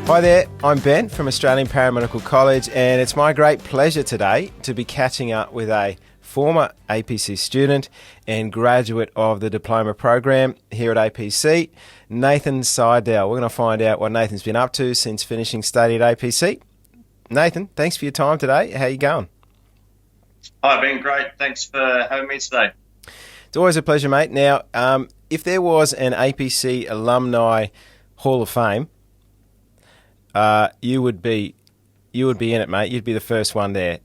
Hi there, I'm Ben from Australian Paramedical College, and it's my great pleasure today to be catching up with a former APC student and graduate of the diploma program here at APC, Nathan Seidel. We're going to find out what Nathan's been up to since finishing study at APC. Nathan, thanks for your time today. How you going? Hi, Ben. Great. Thanks for having me today. It's always a pleasure, mate. Now, if there was an APC Alumni Hall of Fame, you would be in it, mate. You'd be the first one there.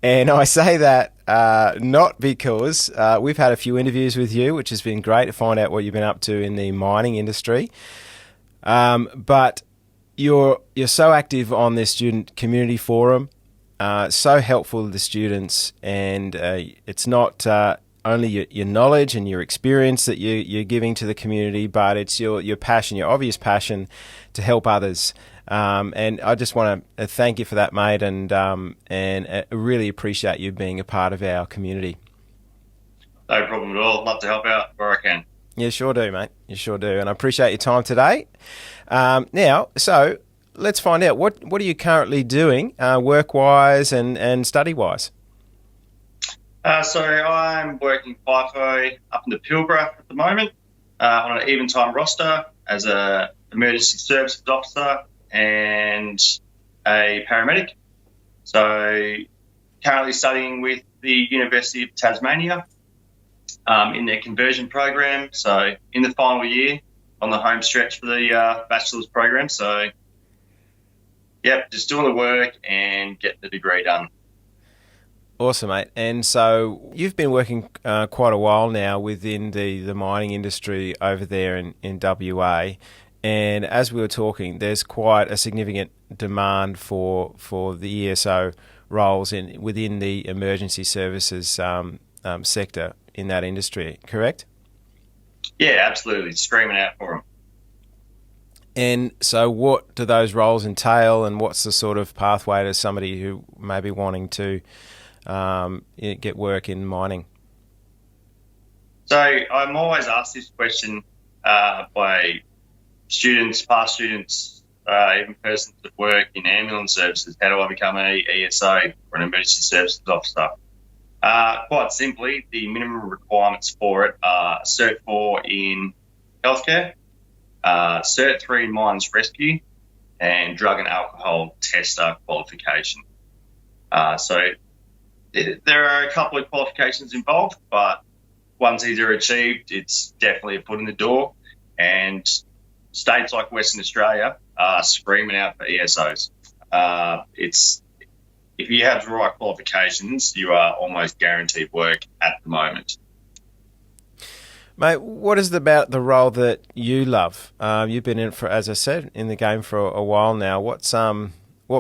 And I say that not because we've had a few interviews with you, which has been great to find out what you've been up to in the mining industry. But you're so active on this student community forum, so helpful to the students, and it's not only your knowledge and your experience that you're giving to the community, but it's your passion, your obvious passion to help others. And I just want to thank you for that, mate, and really appreciate you being a part of our community. No problem at all. Love to help out where I can. You sure do, mate. You sure do. And I appreciate your time today. Now, so let's find out, what are you currently doing work-wise and study-wise? So I'm working FIFO up in the Pilbara at the moment on an even time roster as a emergency services officer and a paramedic. So currently studying with the University of Tasmania in their conversion program. So in the final year on the home stretch for the bachelor's program. So, yep, just doing the work and getting the degree done. Awesome, mate. And so you've been working quite a while now within the mining industry over there in WA. And as we were talking, there's quite a significant demand for the ESO roles within the emergency services sector in that industry, correct? Yeah, absolutely. Screaming out for them. And so what do those roles entail, and what's the sort of pathway to somebody who may be wanting to get work in mining? So I'm always asked this question by students, past students, even persons that work in ambulance services. How do I become an ESO or an emergency services officer? Quite simply, the minimum requirements for it are Cert 4 in healthcare, Cert 3 in mines rescue, and drug and alcohol tester qualification. So there are a couple of qualifications involved, but once these are achieved, it's definitely a foot in the door. And states like Western Australia are screaming out for ESOs. If you have the right qualifications, you are almost guaranteed work at the moment. Mate, what is it about the role that you love? You've been in for, as I said, in the game for a while now. What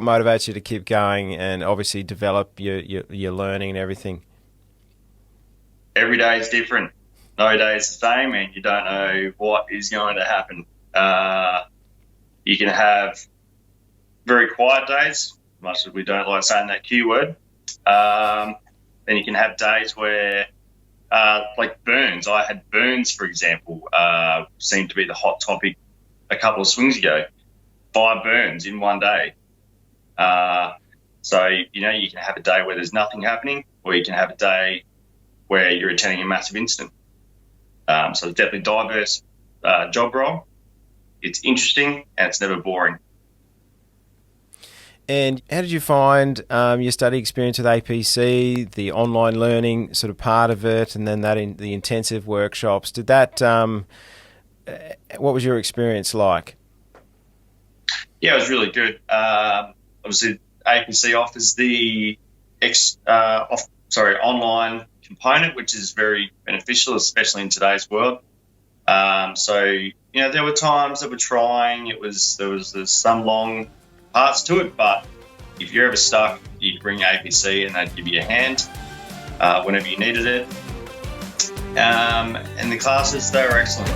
motivates you to keep going and obviously develop your learning and everything? Every day is different. No day is the same, and you don't know what is going to happen. You can have very quiet days, much as we don't like saying that Q word. Then you can have days where, like burns. I had burns, for example, seemed to be the hot topic a couple of swings ago. 5 burns in one day. So, you can have a day where there's nothing happening, or you can have a day where you're attending a massive incident. So it's definitely a diverse job role. It's interesting and it's never boring. And how did you find your study experience with APC, the online learning sort of part of it, and then the intensive workshops? Did that? What was your experience like? Yeah, it was really good. Obviously, APC offers the online component, which is very beneficial, especially in today's world. So there were times that were trying. There was some long parts to it, but if you're ever stuck, you'd bring APC and they'd give you a hand whenever you needed it. And the classes, they were excellent.